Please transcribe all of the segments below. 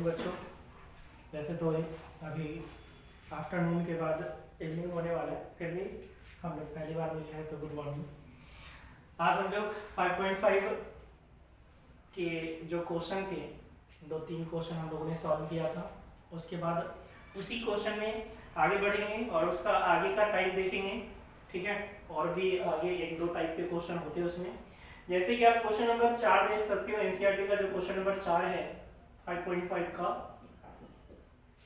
Morning बच्चों। वैसे तो अभी आफ्टरनून के बाद इवनिंग होने वाला है, फिर भी हम लोग पहली बार मिले हैं तो गुड मॉर्निंग। आज हम लोग 5.5 के जो क्वेश्चन थे, 2-3 क्वेश्चन हम लोगों ने सॉल्व किया था। उसके बाद उसी क्वेश्चन में आगे बढ़ेंगे और उसका आगे का टाइप देखेंगे, ठीक है। और भी आगे 1-2 टाइप के क्वेश्चन होते हैं उसमें। जैसे कि आप क्वेश्चन नंबर 4 देख सकते हो, एनसीईआरटी का जो क्वेश्चन नंबर 4 है 5.5 का,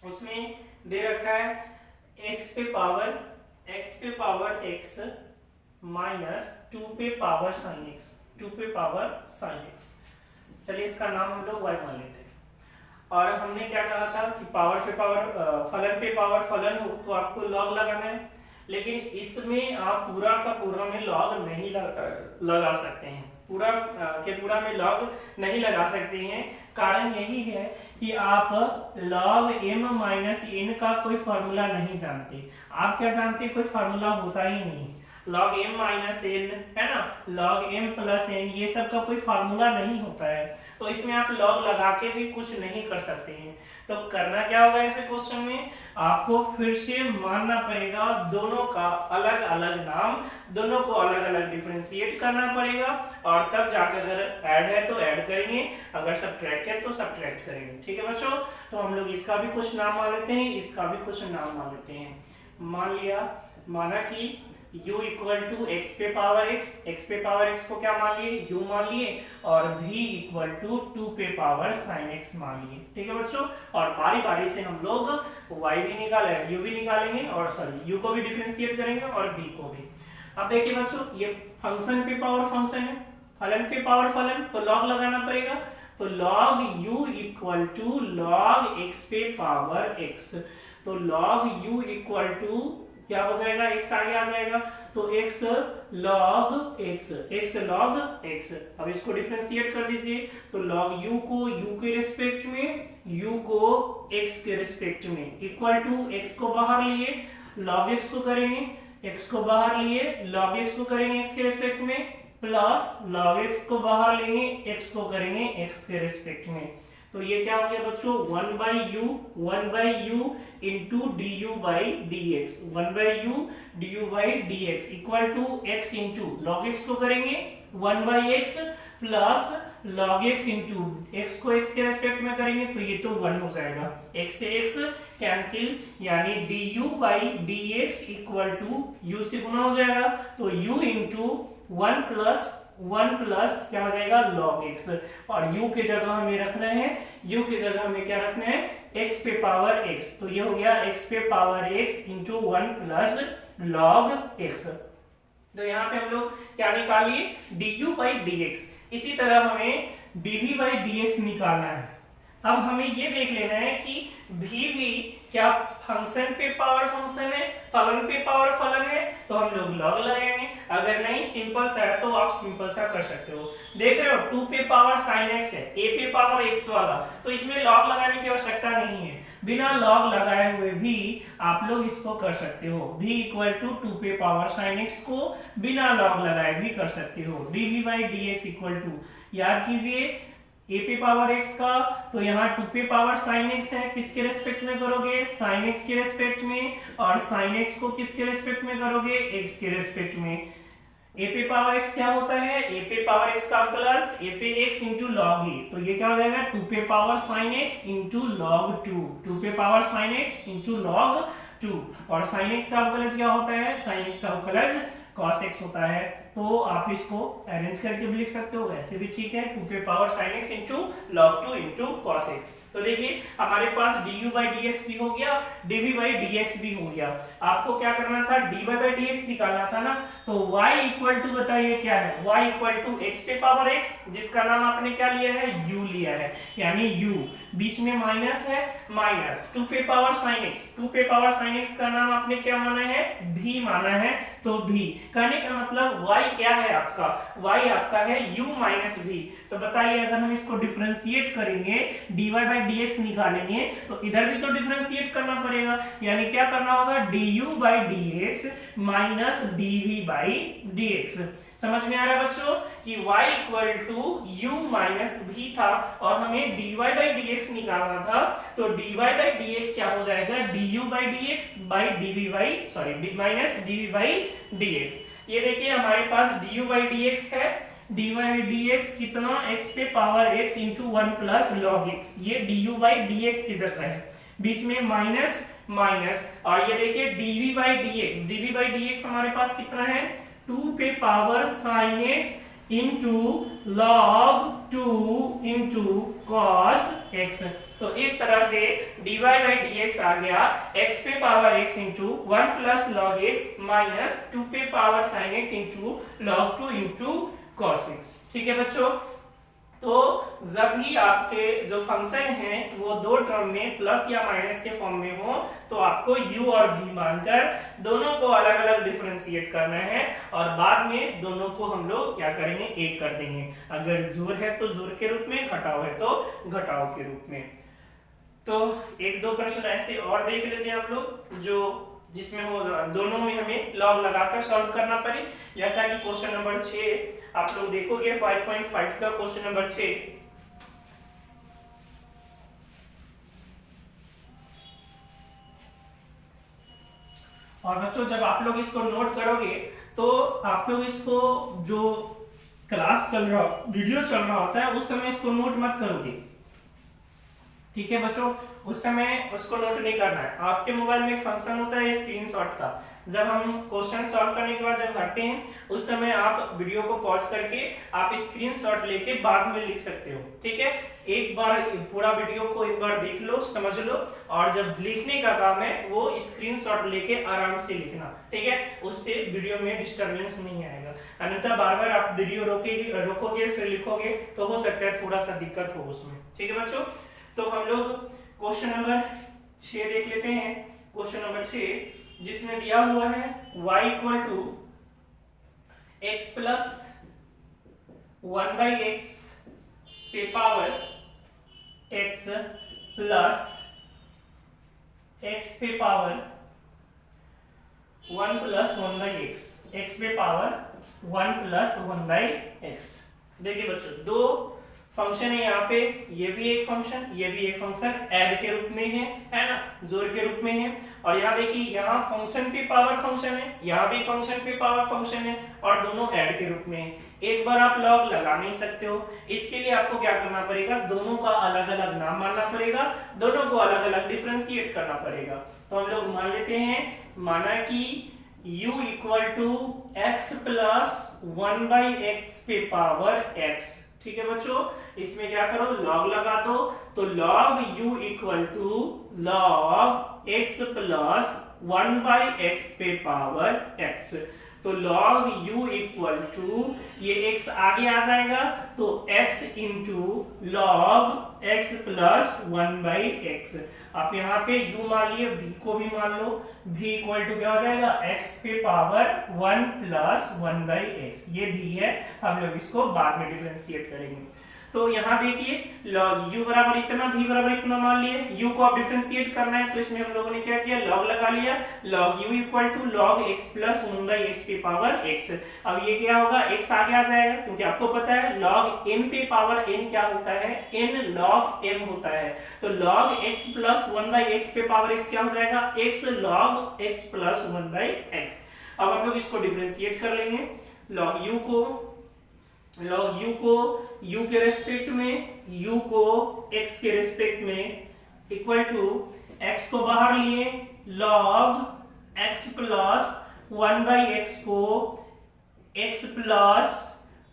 उसमें दे रखा है x पे पावर x माइनस 2 पे पावर साइन x, 2 पे पावर साइन x। चलिए इसका नाम हम लोग y मान लेते हैं। और हमने क्या कहा था कि पावर पे पावर फलन पे पावर फलन हो तो आपको लॉग लगाना है, लेकिन इसमें आप पूरा का पूरा में लॉग नहीं लगा सकते हैं, पूरा के पूरा में लॉग नहीं लगा सकते हैं। कारण यही है कि आप log m माइनस n का कोई फॉर्मूला नहीं जानते। आप क्या जानते, कोई फॉर्मूला होता ही नहीं। log m माइनस n है ना, log m प्लस n, ये सब का कोई फार्मूला नहीं होता है, तो इसमें आप लॉग लगा के भी कुछ नहीं कर सकते हैं। तो करना क्या होगा ऐसे क्वेश्चन में, आपको फिर से मानना पड़ेगा दोनों का अलग अलग नाम, दोनों को अलग अलग डिफरेंशिएट करना पड़ेगा, और तब जाकर अगर ऐड है तो ऐड करेंगे, अगर सब्ट्रैक्ट है तो सब्ट्रैक्ट करेंगे। ठीक है बच्चों, तो हम लोग इसका भी कुछ नाम मान लेते हैं, इसका भी कुछ नाम मान लेते हैं। माना कि u इक्वल टू एक्स पे पावर x को क्या मान लिए, u मान लिए, और v इक्वल टू 2 पे पावर साइन x मान लिए। ठीक है बच्चों, और बारी बारी से हम लोग y भी निकालेंगे, u भी निकालेंगे, और सॉरी u को भी डिफरेंशिएट करेंगे और v को भी। अब देखिए बच्चों, ये फंक्शन पे पावर फंक्शन है, फलन पे पावर फलन, तो लॉग लगाना पड़ेगा। तो log u equal to log x पे पावर x, तो log u इक्वल टू क्या हो जाएगा, x आगे आ जाएगा, तो x log x। अब इसको डिफरेंशिएट कर दीजिए, तो log u को u के रिस्पेक्ट में, u को x के रिस्पेक्ट में, इक्वल टू x को बाहर लिए log x को करेंगे, x को बाहर लिए log x को करेंगे x के रिस्पेक्ट में, प्लस log x को बाहर लेंगे, x को करेंगे x के रिस्पेक्ट में। तो ये क्या हो गया बच्चों, 1/u into du by dx, 1/u du by dx equal to x into log x को करेंगे 1/x plus log x into x को x के रेस्पेक्ट में करेंगे तो ये तो 1 हो जाएगा, x से x कैंसिल, यानी du by dx equal to u से गुना हो जाएगा, तो u इंटू 1 प्लस क्या हो जाएगा log x, और u के जगह हमें रखना है, u के जगह हमें क्या रखना है, x पे पावर x, तो ये हो गया x पे power x into 1 plus log x। तो यहाँ पे हम लोग क्या निकालिए, du बाई dx। इसी तरह हमें dv बाई dx निकालना है। अब हमें ये देख लेना है कि v भी क्या फंक्शन पे पावर फंक्शन है, फलन पे पावर फलन है, तो हम लोग लॉग लगाएंगे, अगर नहीं सिंपल सा है तो आप सिंपल सा कर सकते हो। देख रहे हो 2 पे पावर साइन x है, a पे पावर x वाला, तो इसमें लॉग लगाने की आवश्यकता नहीं है, बिना लॉग लगाए हुए भी आप लोग इसको कर सकते हो। v इक्वल टू 2 पे पावर साइन x को बिना लॉग लगाए भी कर सकते हो। dv by dx equal to, याद कीजिए a पे पावर x का, तो यहाँ 2 पे पावर साइन x है, किसके रेस्पेक्ट में करोगे, साइन x के रेस्पेक्ट में, और साइन x को किसके रेस्पेक्ट में करोगे, x के रेस्पेक्ट में। a पे पावर x क्या होता है, a पे पावर x का प्लस a पे x इंटू लॉग a, तो ये क्या हो जाएगा 2 पे power sine x into log 2, 2 पे power sine x into log 2, और साइन x का अवकलज क्या होता है, साइन x का अवकलज cos x होता है। तो आप इसको अरेंज करके भी लिख सकते हो, वैसे भी ठीक है, 2 पे power sin x into log 2 into cos x। तो देखिए हमारे पास du बाई dx भी हो गया, dv बाई dx भी हो गया। आपको क्या करना था, dy बाई dx निकालना था ना, तो y इक्वल टू बताइए क्या है, y इक्वल टू x पे पावर x, जिसका नाम आपने क्या लिया है, u लिया है, यानी u, बीच में माइनस है, माइनस 2 पे पावर sin x, 2 पे पावर sin x का नाम आपने क्या माना है, v माना है, तो v कहने का मतलब y क्या है आपका, y आपका है u माइनस v। तो बताइए अगर हम इसको डिफरेंशिएट करेंगे, dy बाई dx निकालेंगे, तो इधर भी तो डिफरेंशिएट करना पड़ेगा, यानी क्या करना होगा, du by dx minus dv by dx। समझ में आ रहा है बच्चों कि y equal to u minus v था और हमें dy बाई dx निकालना था, तो dy बाई dx क्या हो जाएगा, du by dx by dv by sorry minus dv by dx। ये देखिए हमारे पास du बाई dx है, dy बाई dx कितना, x पे power x into 1 plus log x, ये du बाई dx की जगह है, बीच में माइनस माइनस, और ये देखिए dv बाई dx हमारे पास कितना है, 2 पे power sin x into log 2 into cos x। तो इस तरह से dy बाई dx आ गया x पे power x into 1 plus log x minus 2 पे power sin x into log 2 into cos x। ठीक है बच्चों, तो जब भी आपके जो फंक्शन हैं वो दो टर्म में प्लस या माइनस के फॉर्म में हो तो आपको u और v मानकर दोनों को अलग अलग डिफरेंशिएट करना है और बाद में दोनों को हम लोग क्या करेंगे, एक कर देंगे। अगर जोड़ है तो जोड़ के रूप में, घटाव है तो घटाव के रूप में। तो एक दो प्रश्न ऐसे और देख लेते हैं हम लोग जो जिसमें हो दोनों में हमें लॉग लगाकर सॉल्व करना पड़े, जैसा कि क्वेश्चन नंबर 6 आप लोग देखोगे 5.5 का क्वेश्चन नंबर 6। और बच्चों जब आप लोग इसको नोट करोगे तो आप लोग इसको जो क्लास चल रहा, वीडियो चल रहा होता है उस समय इसको नोट मत करोगे, ठीक है बच्चों, उस समय उसको नोट नहीं करना है। आपके मोबाइल में एक फंक्शन होता है स्क्रीनशॉट का, जब हम क्वेश्चन सॉल्व करने के बाद जब हटते हैं उस समय आप वीडियो को पॉज करके आप स्क्रीनशॉट लेके बाद में लिख सकते हो, ठीक है। एक बार पूरा वीडियो को एक बार देख लो, समझ लो, और जब लिखने का काम है वो स्क्रीनशॉट लेके आराम से लिखना, ठीक है, उससे वीडियो में डिस्टरबेंस नहीं आएगा। अन्यथा बार बार आप वीडियो रोकोगे फिर लिखोगे तो हो सकता है थोड़ा सा दिक्कत हो उसमें, ठीक है बच्चों। तो हम लोग क्वेश्चन नंबर 6 देख लेते हैं। क्वेश्चन नंबर 6 जिसमें दिया हुआ है y equal to x plus 1 by X पे पावर x प्लस x पे power 1 plus 1 by X, x पे पावर 1 प्लस 1 बाई एक्स। देखिए बच्चों दो फंक्शन है यहाँ पे, ये भी एक फंक्शन ये भी एक फंक्शन ऐड के रूप में है ना, जोड़ के रूप में है। और यहाँ देखिए यहाँ फंक्शन पे पावर फंक्शन है, यहाँ भी फंक्शन पे पावर फंक्शन है और दोनों ऐड के रूप में है। एक बार आप लॉग लगा नहीं सकते हो, इसके लिए आपको क्या करना पड़ेगा, दोनों का अलग अलग नाम मानना पड़ेगा, दोनों को अलग अलग डिफरेंशिएट करना पड़ेगा। तो हम लोग मान लेते हैं, माना कि u equal to X plus 1 by X पे पावर x, ठीक है बच्चों। इसमें क्या करो, लॉग लगा दो, तो लॉग u इक्वल टू लॉग x प्लस 1 बाई एक्स पे पावर x। तो log u इक्वल टू ये x आगे आ जाएगा तो x into log x plus 1 by X. आप यहाँ पे u मान लिए, v को भी मान लो, v इक्वल टू क्या हो जाएगा, x पे पावर 1 प्लस 1 बाई एक्स, ये v है, हम लोग इसको बाद में डिफरेंशिएट करेंगे। तो यहाँ देखिए log u बराबर इतना, v बराबर इतना मान लिए, u को आप डिफरेंशिएट करना है तो इसमें हम लोगों ने क्या किया, log लगा लिया, log u equal to log x plus 1 by X की पावर x। अब ये क्या होगा, x आगे आ जाएगा क्योंकि आपको पता है log m पे पावर n क्या होता है, n log m होता है। तो log x plus 1 by X पे पावर x क्या हो जाएगा, x log x plus 1 by x. अब हम लोग इसको डिफरेंशिएट कर लेंगे, log u को u के रेस्पेक्ट में, u को x के रेस्पेक्ट में इक्वल टू x को बाहर लिए, log x plus 1 by x को x प्लस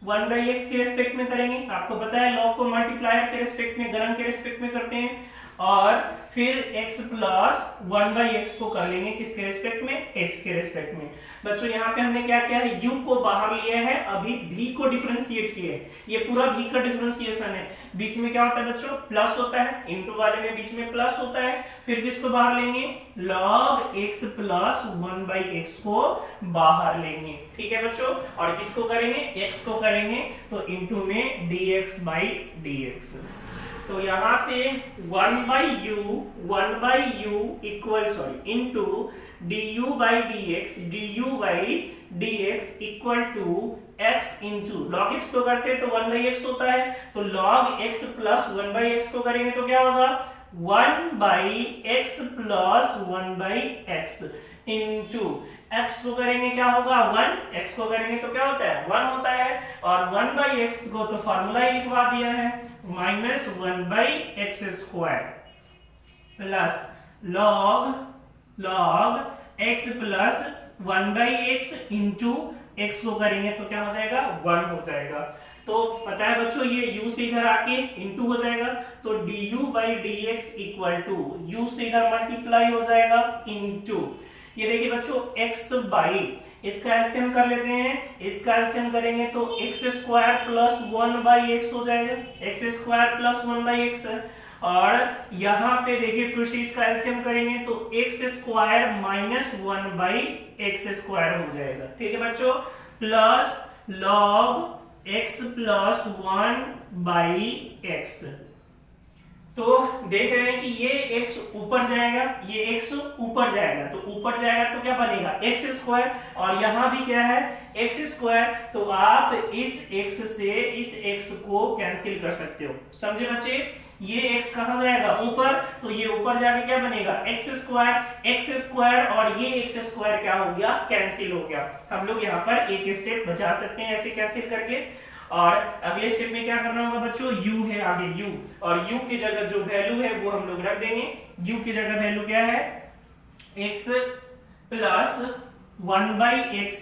1 बाई एक्स के रेस्पेक्ट में करेंगे। आपको पता है log को मल्टीप्लायर के रेस्पेक्ट में, गुणन के रेस्पेक्ट में करते हैं, और फिर x प्लस 1 बाई एक्स को कर लेंगे किसके रेस्पेक्ट में, x के रेस्पेक्ट में। बच्चों यहाँ पे हमने क्या किया है, u को बाहर लिया है, अभी v को डिफरेंशिएट किया है, ये पूरा v का डिफरेंशिएशन है। बीच में क्या होता है बच्चों, प्लस होता है, इनटू वाले में बीच में प्लस होता है, फिर किसको बाहर लेंगे, log x plus 1 by x को बाहर लेंगे, ठीक है बच्चों। और किसको करेंगे, x को करेंगे, तो इनटू में dx बाई dx। तो यहां से 1 by u equal into du by dx equal to x into log X को करते हैं तो 1/x होता है, तो log x प्लस 1/x को करेंगे तो क्या होगा 1/x plus 1/x into x को करेंगे क्या होगा 1, x को करेंगे तो क्या होता है 1 होता है, और 1/x को तो फार्मूला ही लिखवा दिया है minus 1/x square plus log x plus 1/x into x को करेंगे तो क्या हो जाएगा 1 हो जाएगा। तो पता है बच्चों ये u से इधर आके इंटू हो जाएगा, तो du/dx इक्वल टू u से इधर मल्टीप्लाई हो जाएगा इंटू ये देखिए बच्चों x बाई इसका एलसीएम कर लेते हैं, इसका एलसीएम करेंगे तो x स्क्वायर प्लस 1/x हो जाएगा, x स्क्वायर प्लस 1/x, और यहाँ पे देखिए फिर से इसका एलसीएम करेंगे तो x square minus 1/x square हो जाएगा। ठीक है बच्चों, plus log x plus 1/x। तो देख रहे हैं कि ये x ऊपर जाएगा, ये x ऊपर जाएगा, तो ऊपर जाएगा तो क्या बनेगा x स्क्वायर, और यहाँ भी क्या है x स्क्वायर, तो आप इस x से इस x को कैंसिल कर सकते हो। समझे बच्चे, ये x कहाँ जाएगा ऊपर, तो ये ऊपर जाके क्या बनेगा x स्क्वायर और ये x स्क्वायर क्या हो गया कैंसिल हो गया। हम लोग यहाँ पर एक स्टेप बचा सकते हैं ऐसे कैंसिल करके, और अगले स्टेप में क्या करना होगा बच्चों u है आगे u, और u की जगह जो वैल्यू है वो हम लोग रख देंगे। u की जगह वैल्यू क्या है x प्लस 1/x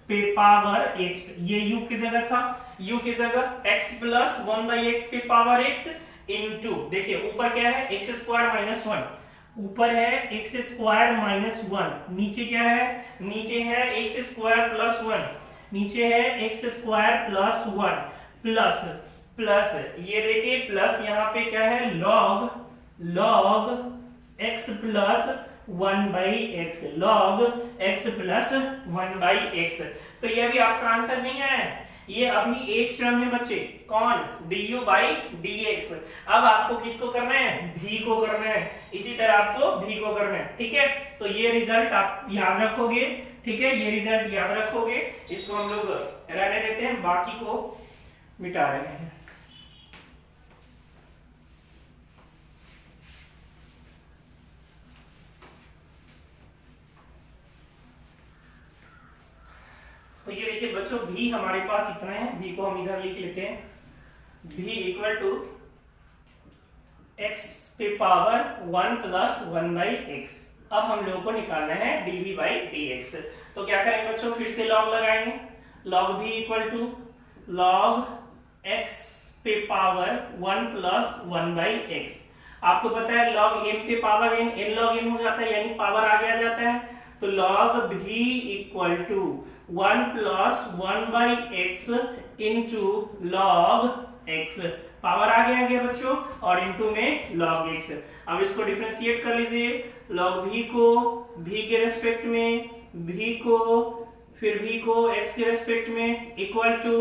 पे पावर x, ये u की जगह था, u की जगह x प्लस 1/x पे पावर x इंटू देखिए ऊपर क्या है x स्क्वायर माइनस 1, ऊपर है x स्क्वायर माइनस 1, नीचे क्या है नीचे है x स्क्वायर प्लस 1, नीचे है x square plus 1 plus plus ये देखिए प्लस यहाँ पे क्या है log x plus 1/x, log x plus 1/x। तो ये अभी आपका आंसर नहीं है, ये अभी एक टर्म है बच्चे, कौन du/dx। अब आपको किसको करना है v को करना है, इसी तरह आपको v को करना है। ठीक है, तो ये रिजल्ट आप याद रखोगे। ठीक है, ये रिजल्ट याद रखोगे, इसको हम लोग रहने देते हैं, बाकी को मिटा रहे हैं। तो ये देखिए बच्चों v हमारे पास इतना है, v को हम इधर लिख लेते हैं, v इक्वल टू x पे पावर 1 प्लस 1/x। अब हम लोगों को निकालना है dv/dx। तो क्या करेंगे बच्चों, फिर से log लगाएंगे, log v equal to log x पे पावर 1 प्लस 1/x। आपको पता है log m पे पावर n log m हो जाता है, यानी पावर आगे आ जाता है, तो log v equal to 1 plus 1/x into log x, power आगे आ गया बच्चों, और इंटू में log x। अब इसको डिफरेंशिएट कर लीजिए, log v को v के रेस्पेक्ट में, v को फिर v को x के रेस्पेक्ट में इक्वल टू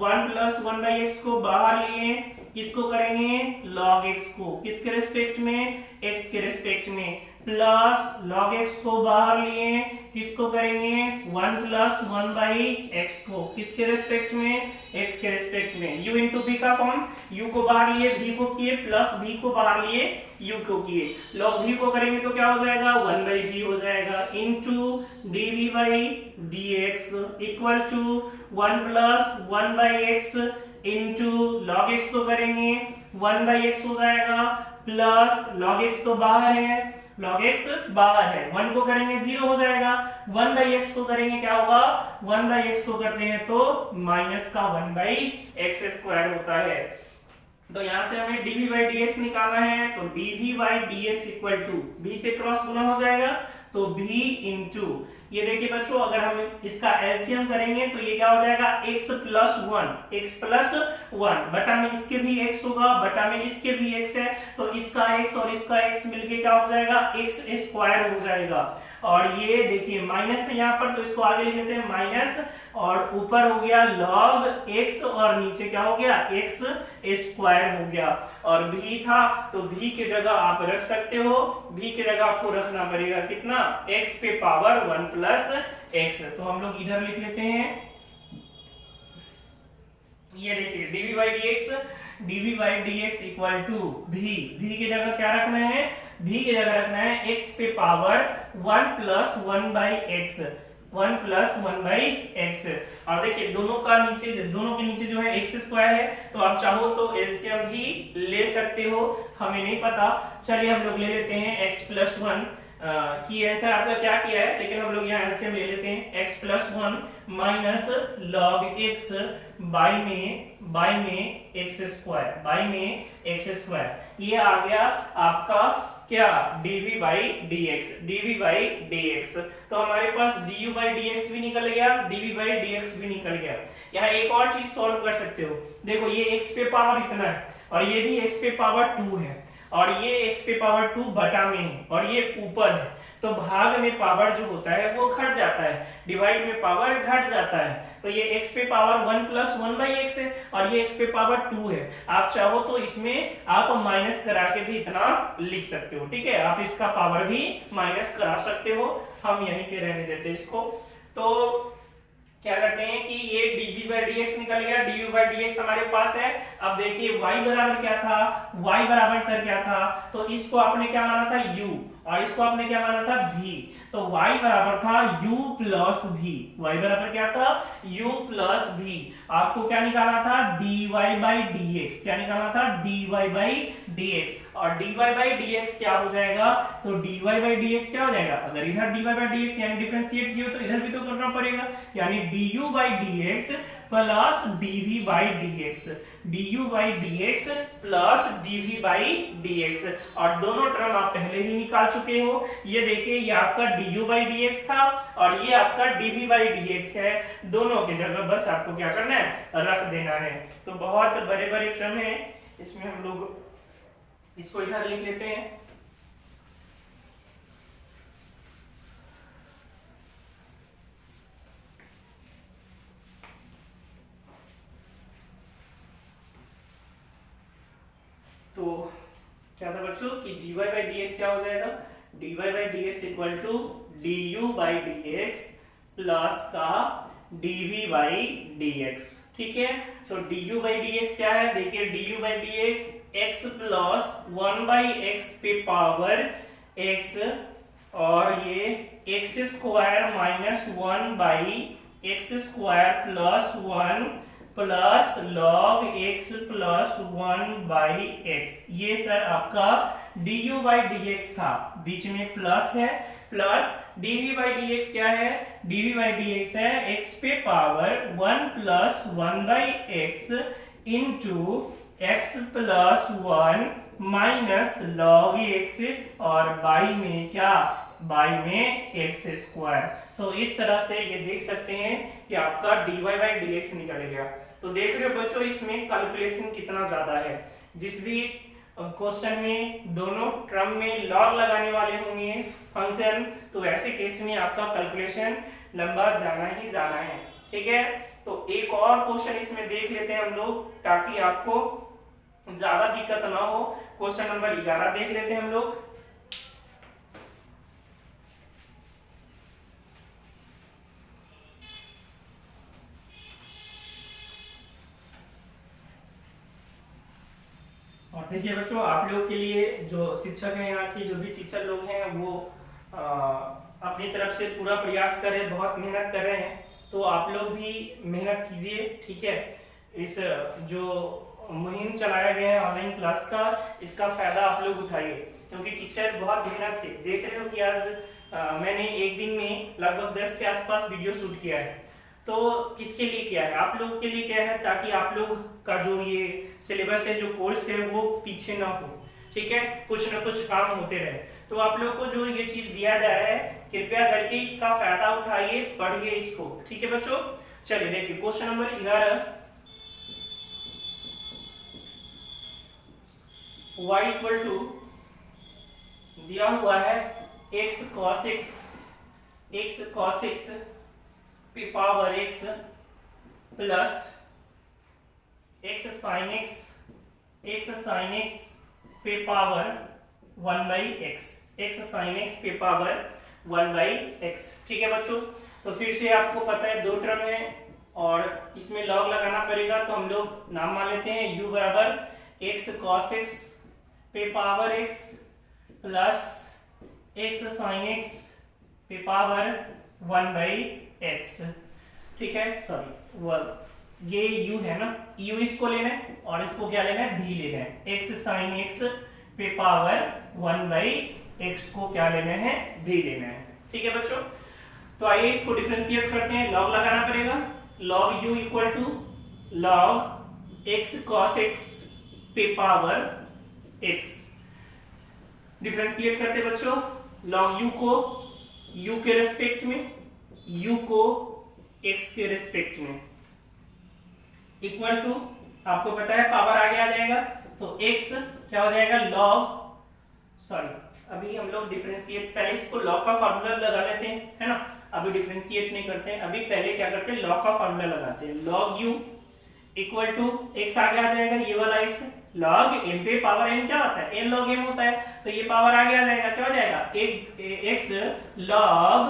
1 प्लस 1/x को बाहर लिए, किसको करेंगे log x को, किसके रेस्पेक्ट में x के रेस्पेक्ट में, प्लस log x को बाहर लिए, किसको करेंगे 1 प्लस 1/x को, किसके रेस्पेक्ट में x के रेस्पेक्ट में, u इंटू v का फॉर्म, u को बाहर लिए v को किए, प्लस v को बाहर लिए u को किए, log v को करेंगे तो क्या हो जाएगा 1/v हो जाएगा, into dv/dx equal to 1 plus 1/x into log x को करेंगे 1/x हो जाएगा, प्लस log x तो बाहर है, log x बाहर है, 1 को करेंगे 0 हो जाएगा, 1/x को करेंगे क्या होगा 1/x को करते हैं तो माइनस का 1/x स्क्वायर होता है। तो यहाँ से हमें dv/dx निकालना है, तो dv/dx इक्वल टू v से क्रॉस गुना हो जाएगा, तो v इंटू ये देखिए बच्चों अगर हम इसका एलसीएम करेंगे तो ये क्या हो जाएगा x प्लस 1 बटा में इसके भी x होगा, बटा में इसके भी x है, तो इसका x और इसका x मिलके क्या हो जाएगा x स्क्वायर हो जाएगा, और ये देखिए माइनस है यहाँ पर, तो इसको आगे लिख लेते हैं माइनस, और ऊपर हो गया log x और नीचे क्या हो गया x स्क्वायर हो गया, और v था तो v की जगह आप रख सकते हो, v की जगह आपको रखना पड़ेगा कितना x पे पावर 1 प्लस x। तो हम लोग इधर लिख लेते हैं ये देखिए DV by D X equal to भी की जगह क्या रखना है, भी की जगह रखना है एक्स पे power 1 plus 1 by x, 1 plus 1 by x. और देखिए दोनों के नीचे जो है एक्स स्क्वायर है, तो आप चाहो तो एलसीएम भी ले सकते हो, हमें नहीं पता। चलिए हम लोग ले लेते हैं एक्स प्लस 1 की आंसर आपका क्या किया है, लेकिन हम लोग यहाँ एलसीएम ले लेते हैं x plus 1 minus log x by में एक्स स्क्वायर, ये आ गया आपका क्या डीवी बाई डी एक्स। तो हमारे पास डी बाई डी एक्स भी निकल गया, डीवी बाई डी एक्स भी निकल गया। यहाँ एक और चीज सॉल्व कर सकते हो, देखो ये एक्स पे पावर इतना है और ये भी एक्स पे पावर 2 है और ये x पे पावर 2 बटा में है और ये ऊपर है, तो भाग में पावर जो होता है वो घट जाता है, डिवाइड में पावर घट जाता है। तो ये x पे पावर 1 प्लस 1 बाई एक्स है और ये x पे पावर 2 है। आप चाहो तो इसमें आप माइनस करा के भी इतना लिख सकते हो, ठीक है, आप इसका पावर भी माइनस करा सकते हो, हम यहीं पे रहने देते हैं इसको। तो क्या करते हैं कि ये dv बाई dx निकल गया, du बाई dx हमारे पास है। अब देखिए y बराबर क्या था, y बराबर सर क्या था, तो इसको आपने क्या माना था u और इसको आपने क्या माना था v, तो y बराबर था u प्लस v, y बराबर क्या था u प्लस v। आपको क्या निकालना था dy बाई dx, क्या निकालना था dy बाई dx, और dy बाई dx क्या हो जाएगा, तो dy बाई dx क्या हो जाएगा, अगर इधर dy बाई dx यानी डिफरेंशिएट किया तो इधर भी तो करना पड़ेगा, यानी du by dx plus dv by dx, du by dx plus dv by dx, और दोनों टर्म आप पहले ही निकाल चुके हो। ये देखिए ये आपका du बाई dx था और ये आपका dv बाई dx है, दोनों की जगह बस आपको क्या करना है, रख देना है। तो बहुत बड़े बड़े टर्म है, इसमें हम लोग इसको इधर लिख लेते हैं। तो क्या था बच्चों कि dy बाई dx क्या हो जाएगा, dy by dx equal to du by dx plus का dv बाई dx, ठीक है। तो du बाई dx क्या है, देखिए du by dx x plus 1 by X पे पावर x, और ये x square minus 1 by x square plus 1 plus log x plus 1 by x, ये सर आपका du बाई dx था, बीच में प्लस है, प्लस dv बाई dx क्या है, dv बाई dx है x पे power 1 plus 1 by X into x plus 1 minus log x, और बाई में क्या, बाई में एक्स स्क्वायर। तो इस तरह से ये देख सकते हैं कि आपका dy बाई dx निकल गया। तो देख रहे हो बच्चों इसमें कैलकुलेशन कितना ज्यादा है, जिस भी क्वेश्चन में दोनों टर्म में लॉग लगाने वाले होंगे फंक्शन, तो ऐसे केस में आपका कैलकुलेशन लंबा जाना ही जाना है, ठीक है। तो एक और क्वेश्चन इसमें देख लेते हैं हम लोग, ताकि आपको ज्यादा दिक्कत ना हो। क्वेश्चन नंबर 11 देख लेते हैं हम लोग। और देखिए बच्चों, आप लोग के लिए जो शिक्षक हैं, यहाँ की जो भी टीचर लोग हैं, वो अपनी तरफ से पूरा प्रयास कर रहे हैं, बहुत मेहनत कर रहे हैं, तो आप लोग भी मेहनत कीजिए, ठीक है। इस जो मुहिम चलाया गया है ऑनलाइन क्लास का, इसका फायदा आप लोग उठाइए, क्योंकि टीचर बहुत मेहनत से, देख रहे हो कि आज मैंने एक दिन में लगभग 10 के आसपास वीडियो शूट किया है। तो किसके लिए किया है, आप लोग के लिए किया है, ताकि आप लोग का जो ये सिलेबस है, जो कोर्स है, वो पीछे ना हो, ठीक है, कुछ ना कुछ काम होते रहे। तो आप लोग को जो ये चीज दिया जा रहा है, कृपया करके इसका फायदा उठाइए, पढ़िए इसको, ठीक है बच्चों। चलिए देखिए question number 11, y equal to दिया हुआ है x cos x पे power x plus x sin x पे power 1 by x sin x पे पावर 1 बाई x, ठीक है बच्चों। तो फिर से आपको पता है दो टर्म है, और इसमें लॉग लगाना पड़ेगा, तो हम लोग नाम मान लेते हैं u बराबर x cos x पे power x plus x sin x पे पावर 1/x। ठीक है, सॉरी ये u है ना, u इसको लेना है और इसको क्या लेना है, v लेना है। x sin x पे पावर 1/x को क्या लेना है, v लेना है। ठीक है बच्चों, तो आइए इसको डिफरेंशिएट करते हैं। लॉग लगाना पड़ेगा, log u equal to log x cos x पे पावर x। डिफरेंशिएट करते बच्चों, log u को u के रेस्पेक्ट में, u को x के रेस्पेक्ट में, इक्वल टू, आपको पता है पावर आगे आ जाएगा तो x क्या हो जाएगा, log, सॉरी अभी हम लोग डिफरेंशिएट, पहले इसको log का फार्मूला लगा लेते हैं, है ना। अभी डिफरेंशिएट नहीं करते हैं, अभी पहले क्या करते हैं, log का फार्मूला लगाते हैं। log u equal to x आगे आ जाएगा, ये वाला x, log m पे पावर n क्या होता है, n log m होता है, तो ये पावर आगे आ जाएगा, क्या हो जाएगा, x log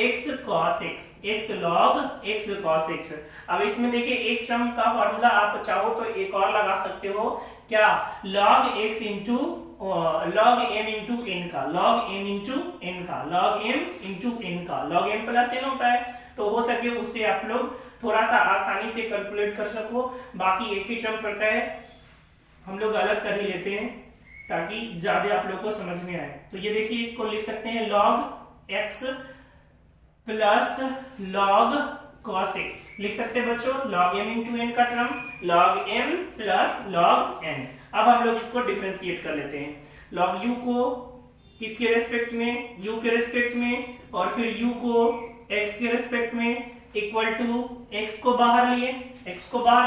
x cos x, x log x cos x। अब इसमें देखिए एक टर्म का फार्मूला आप चाहो तो एक और लगा सकते हो, क्या, log x into log m into n का, log m इंटू n का, log m इंटू n का, log m प्लस n होता है, तो हो सके उससे आप लोग थोड़ा सा आसानी से कैलकुलेट कर सको। बाकी एक ही टर्म पड़ता है, हम लोग अलग कर ही लेते हैं ताकि ज्यादा आप लोग को समझ में आए। तो ये देखिए इसको लिख सकते हैं log x plus log cos x, लिख सकते हैं बच्चों, log m इंटू n का term, log m plus log n। अब हम लोग इसको डिफरेंशिएट कर लेते हैं, log u को किसके रेस्पेक्ट में, u के रेस्पेक्ट में, और फिर u को x के रेस्पेक्ट में, इक्वल टू x को बाहर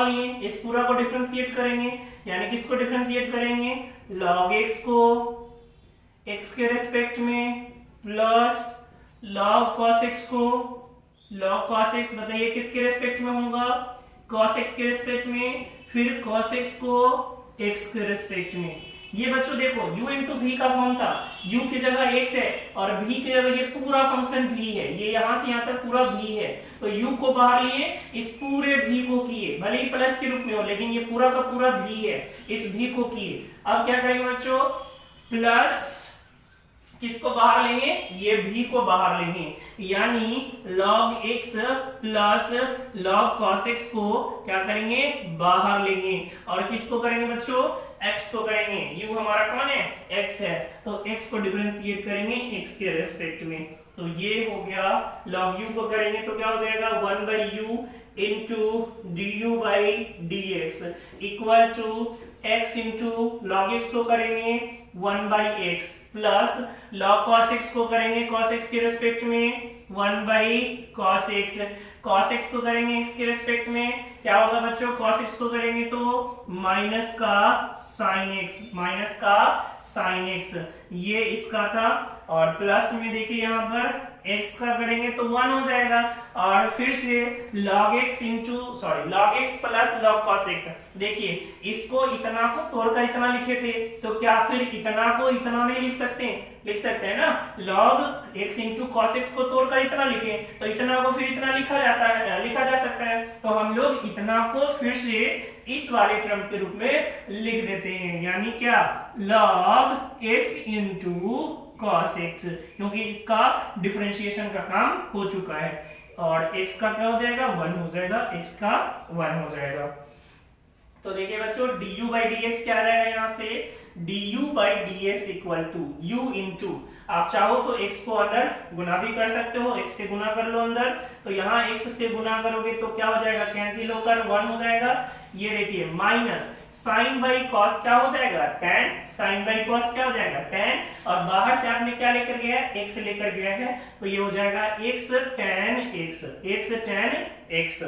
लिए, इस पूरा को डिफरेंशिएट करेंगे, यानी किसको डिफरेंशिएट करेंगे, log x को x के रेस्पेक्ट में प्लस log cos x को, log cos x बताइए किसके रेस्पेक्ट में होगा, cos x के रेस्पेक्ट में, फिर cos x को x के रेस्पेक्ट में। ये बच्चों देखो u इंटू v का फॉर्म था, u की जगह x है और v की जगह ये पूरा फंक्शन v है, ये यहां से यहां तक पूरा v है, तो u को बाहर लिए, इस पूरे v को किए, भले ही प्लस के रूप में हो लेकिन ये पूरा का पूरा v है, इस v को किए। अब क्या करेंगे बच्चों, प्लस किसको बाहर लेंगे, ये v को बाहर लेंगे, यानी log x plus log cos x को क्या करेंगे, बाहर लेंगे, और किसको करेंगे बच्चों, x को करेंगे, u हमारा कौन है, x है, तो x को डिफरेंशिएट करेंगे x के रेस्पेक्ट में, तो ये हो गया। log u को करेंगे तो क्या हो जाएगा, 1/u into du by dx equal to x into log x को करेंगे 1/x plus log cos x को करेंगे cos x के रेस्पेक्ट में 1/cos x, cos x को करेंगे x के रेस्पेक्ट में, क्या होगा बच्चों, cos x को करेंगे तो माइनस का sin x, ये इसका था, और प्लस में देखिए यहाँ पर x का करेंगे तो 1 हो जाएगा, और फिर से log x plus log cos x। देखिए इसको इतना को तोड़कर इतना लिखे थे, तो क्या फिर इतना को इतना नहीं लिख सकते हैं ना, log x into cos x को तोड़कर इतना लिखे तो इतना को फिर इतना लिखा जा सकता है, तो हम लोग इतना को फिर से इस वाले टर्म के रूप में लिख देते हैं, यानी क्या, log x into cos x, क्योंकि इसका डिफरेंशिएशन का काम हो चुका है, और x का क्या हो जाएगा, 1 हो जाएगा, x का 1 हो जाएगा। तो देखिए बच्चों du बाई dx क्या आ जाएगा, यहाँ से du by dx equal to u into, आप चाहो तो x को अंदर गुना भी कर सकते हो, x से गुना कर लो अंदर, तो यहाँ x से गुना करोगे तो क्या हो जाएगा, कैंसिल होकर 1 हो जाएगा। ये देखिए माइनस साइन बाई कॉस क्या हो जाएगा, tan, साइन बाई कॉस क्या हो जाएगा, tan, और बाहर से आपने क्या लेकर गया है, x लेकर गया है, तो ये हो जाएगा x tan x,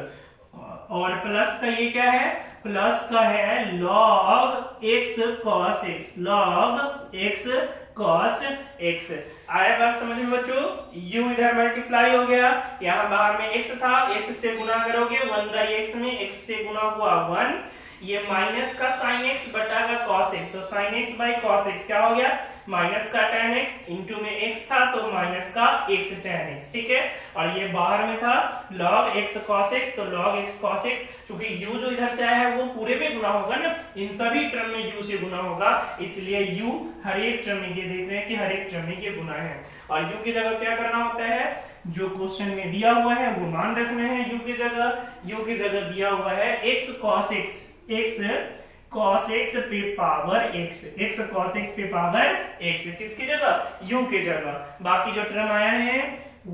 और प्लस का ये क्या है, प्लस का है log x cos x। आया बात समझ में बच्चों, u इधर मल्टीप्लाई हो गया, यहाँ बाहर में x था, x से गुना करोगे 1/x में, x से गुना हुआ 1, ये माइनस का साइन एक्स बटा का कॉस एक्स, तो sine x by cos x क्या हो गया, माइनस का tan एक्स, इंटू में एक्स था तो माइनस का एक्स tan एक्स, ठीक है। और ये बाहर में था log x cos x, तो log x cos x, चूंकि u जो इधर से आया है वो पूरे में गुना होगा ना, इन सभी टर्म में u से गुना होगा, इसलिए u हर एक टर्म में, ये देख रहे हैं कि हर एक टर्म में ये गुना है। और u की जगह क्या करना होता है, जो क्वेश्चन में दिया हुआ है वो मान रखना है u की जगह दिया हुआ है x cos x, x cos x पे पावर x cos x पे पावर x, किसकी जगह, u की जगह। बाकी जो टर्म आया है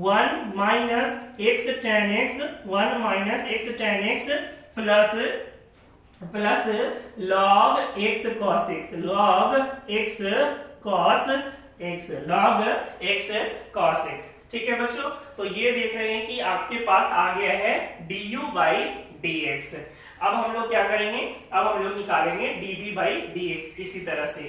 1 minus x tan x, 1 minus x tan x plus log x cos x, log x cos x, log x cos x, ठीक है बच्चों। तो ये देख रहे हैं कि आपके पास आ गया है du बाई dx। अब हम लोग क्या करेंगे, अब हम लोग निकालेंगे dv बाई dx इसी तरह से।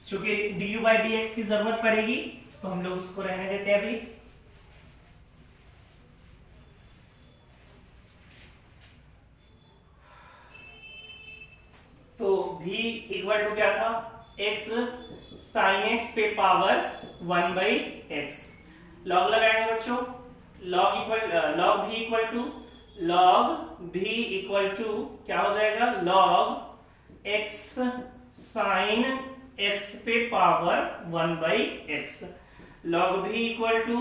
चूंकि du बाई dx की जरूरत पड़ेगी तो हम लोग उसको रहने देते हैं अभी। तो v इक्वल टू क्या था, x sin x पे पावर 1 बाई एक्स। लॉग लगाएंगे बच्चों, log v इक्वल टू क्या हो जाएगा, log x sin x पे power 1 by X. log v equal to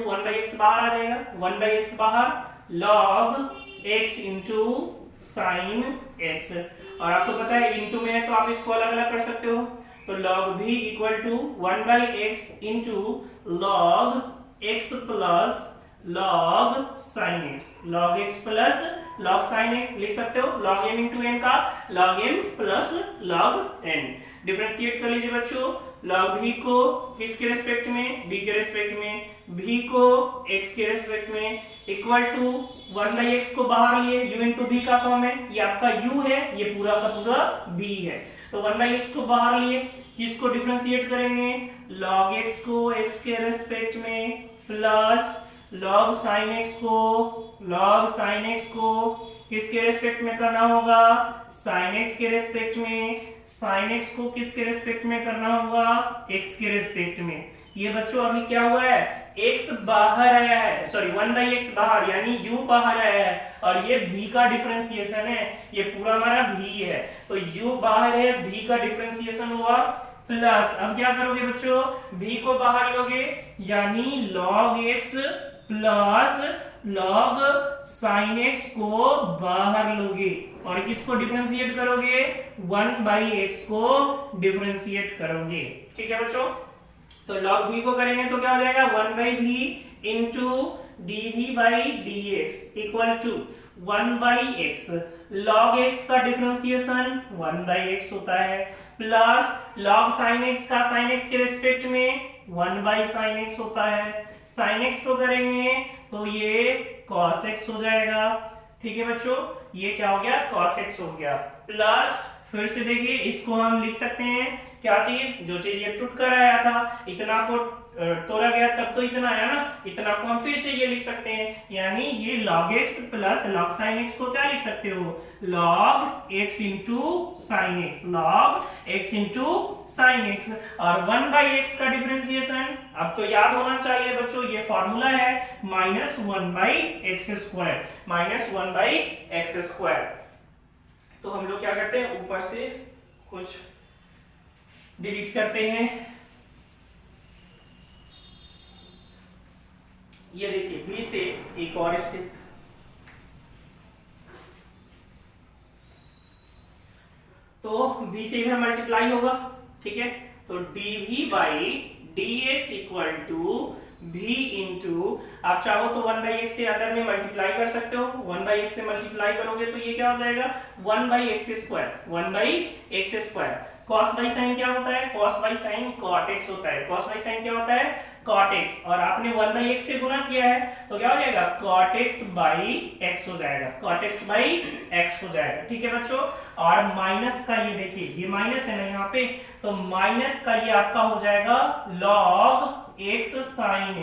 1 by X बाहर आ जाएगा, 1 बाई एक्स बाहर, log x into sine x। और आपको पता है इंटू में है तो आप इसको अलग अलग कर सकते हो, तो log v equal to 1 by X into log x plus log sin x, log x plus log sin x लिख सकते हो, log m इंटू n का log m plus log n। डिफरेंशिएट कर लीजिए बच्चों, log v को किसके रेस्पेक्ट में, b के रेस्पेक्ट में, v को x के रेस्पेक्ट में, इक्वल टू 1 बाई एक्स को बाहर लिए, u इंटू b का फॉर्म है, ये आपका u है, ये पूरा का पूरा b है, तो 1 बाई एक्स को बाहर लिए, किसको डिफरेंशिएट करेंगे, log x को x के रेस्पेक्ट में प्लस log sin x को किसके रेस्पेक्ट में करना होगा, sin x के रेस्पेक्ट में, sin x को किसके रेस्पेक्ट में करना होगा, x के रेस्पेक्ट में। ये बच्चों अभी क्या हुआ है, x बाहर आया है, सॉरी 1 बाई एक्स बाहर, यानी u बाहर आया है, और ये v का डिफरेंशिएशन है, ये पूरा हमारा v है, तो u बाहर है, v का डिफरेंशिएशन हुआ, प्लस अब क्या करोगे बच्चों, v को बाहर लोगे, यानी log x plus log sin x को बाहर लोगे, और किसको डिफरेंशिएट करोगे, 1 बाई एक्स को डिफरेंशिएट करोगे, ठीक है बच्चों। तो log v को करेंगे तो क्या हो जाएगा, 1 by v into dv by dx equal to 1 by X, log x का डिफरेंशिएशन 1 बाई एक्स होता है, प्लस log sin x का sin x के रेस्पेक्ट में 1 बाई sin x होता है, sin x को करेंगे तो ये cos x हो जाएगा, ठीक है बच्चों, ये क्या हो गया, cos x हो गया, प्लस फिर से देखिए इसको हम लिख सकते हैं, क्या चीज, जो चीज ये टूट कर आया था, इतना को तोड़ा गया तब तो इतना आया ना, इतना को हम फिर से ये लिख सकते हैं, यानी ये log x plus log sin x को क्या लिख सकते हो, log x into sine x, log x into sine x, और 1 बाई एक्स का डिफरेंशिएशन अब तो याद होना चाहिए बच्चों, ये फॉर्मूला है -1 by x square, -1 by x square. तो हम लोग क्या करते हैं, ऊपर से कुछ डिलीट करते हैं, ये देखिए b से एक और स्टेप, तो b से इधर मल्टीप्लाई होगा, ठीक है, तो dv by dx equal to v into, आप चाहो तो 1 बाई एक्स से अंदर में मल्टीप्लाई कर सकते हो, 1 बाई एक्स से मल्टीप्लाई करोगे तो ये क्या हो जाएगा, 1 by x square, 1 by x square. cos by sine क्या होता है, cos by sine cot x होता है, cos बाई साइन क्या होता है, cot x, और आपने 1 बाई एक्स से गुना किया है तो क्या हो जाएगा, cot x बाई x हो जाएगा, cot x बाई x हो जाएगा, ठीक है बच्चों। और माइनस का ये देखिए, ये माइनस है ना यहाँ पे, तो माइनस का ये आपका हो जाएगा log एक्स साइन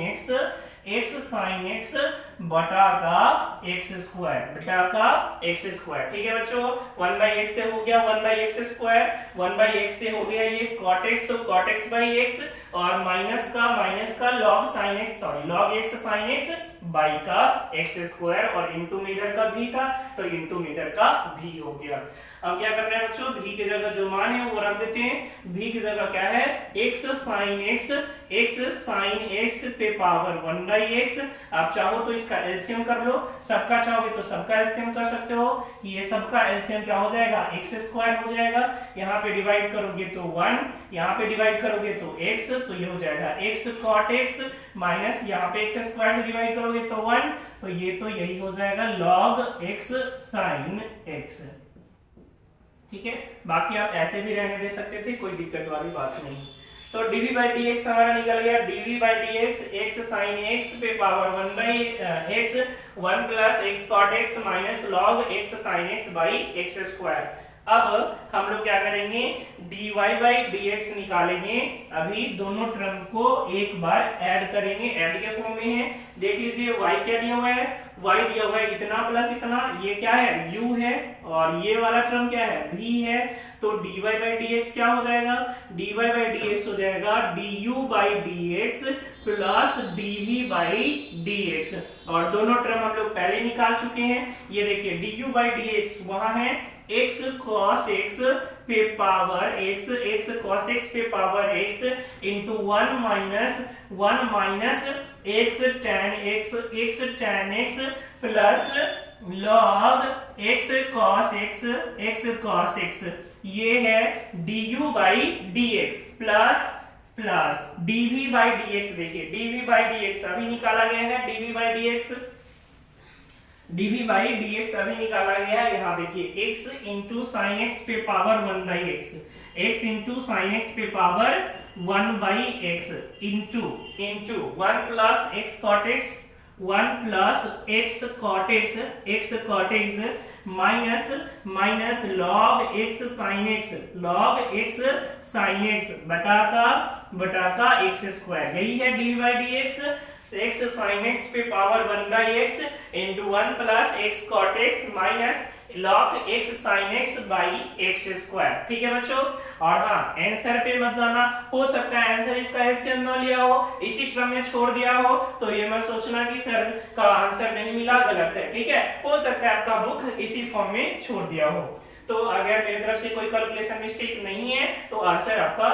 एक्स बटा का एक्स स्क्वायर ठीक है बच्चों। 1/x से हो गया 1/x स्क्वायर, 1/x से हो गया ये cot x, तो cot x by x, और माइनस का log sin x, log x sin x by का एक्स स्क्वायर, और इंटू में इधर का भी था तो इंटू में इधर का भी हो गया। अब क्या करना है बच्चों, भी की जगह जो मान है वो रख देते हैं। भी की जगह क्या है, x sin x पे पावर 1/x। आप चाहो तो इसका एलसीएम कर लो, सबका चाहोगे तो सबका एलसीएम कर सकते हो। ये सबका एलसीएम क्या हो जाएगा, एक्स स्क्वायर हो जाएगा। यहाँ पे डिवाइड करोगे तो 1, यहाँ पे डिवाइड करोगे तो x, तो ये हो जाएगा x cot x माइनस यहाँ पे x स्क्वायर से डिवाइड करोगे तो 1, तो ये तो यही हो जाएगा log x sin x। ठीक है, बाकी आप ऐसे भी रहने दे सकते थे, कोई दिक्कत वाली बात नहीं। तो dv by dx हमारा निकल गया, dv by dx x sin x पे power 1/x 1 plus x cot x minus log x sin x by x square. अब हम लोग क्या करेंगे, dy by dx निकालेंगे। अभी दोनों टर्म को एक बार ऐड करेंगे, ऐड के फॉर्म में है। देख लीजिए y क्या दिया हुआ है, y दिया हुआ है इतना प्लस इतना, ये क्या है u है, और ये वाला टर्म क्या है v है। तो dy by dx क्या हो जाएगा, dy by dx हो जाएगा du by dx plus dv by dx, और दोनों टर्म हम लोग पहले निकाल चुके हैं। ये देखिए du by dx वहां है x cos x पे पावर x cos x पे power x into 1 minus x tan x plus log x cos x, ये है du by dx plus dv by dx। देखिए dv by dx अभी निकाला गया है, dv by dx अभी निकाला गया है। यहाँ देखिए x इंटू साइन एक्स पे power 1/x, x into sine x पे power 1/x into 1 plus x cot x, 1 plus x cot x minus log x sin x बटा का x स्क्वायर, यही है dv by dx। x sin x पे power 1/x into 1 plus x cot x minus log x sin x by x square. ठीक है बच्चों, और हाँ आंसर पे मत जाना, हो सकता है आंसर इसका एलसीएम ना लिया हो, इसी क्रम में छोड़ दिया हो, तो ये मत सोचना कि सर का आंसर नहीं मिला, गलत है। ठीक है, हो सकता है आपका बुक इसी फॉर्म में छोड़ दिया हो। तो अगर मेरी तरफ से कोई कैलकुलेशन मिस्टेक नहीं है तो आंसर आपका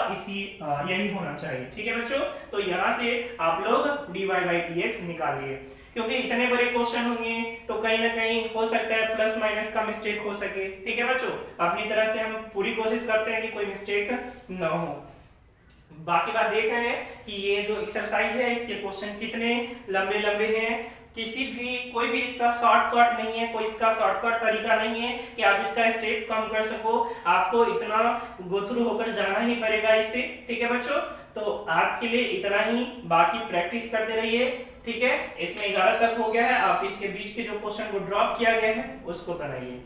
यही होना चाहिए। ठीक है बच्चों, तो यहाँ से आप लोग dy by dx निकालिए, क्योंकि इतने बड़े क्वेश्चन होंगे तो कहीं ना कहीं हो सकता है प्लस माइनस का मिस्टेक हो सके। ठीक है बच्चों, अपनी तरफ से हम पूरी कोशिश करते हैं कि कोई मिस्टेक ना हो। बाकी बात देख रहे हैं कि ये जो एक्सरसाइज है इसके क्वेश्चन कितने लंबे लंबे हैं, कोई भी इसका शॉर्टकट नहीं है, कोई इसका शॉर्टकट तरीका नहीं है कि आप इसका स्टेप कम कर सको, आपको इतना गो थ्रू होकर जाना ही पड़ेगा इससे। ठीक है बच्चों, तो आज के लिए इतना ही, बाकी प्रैक्टिस करते रहिए। ठीक है, इसमें 11 तक हो गया है, आप इसके बीच के जो क्वेश्चन को ड्रॉप किया गया है उसको बनाइए।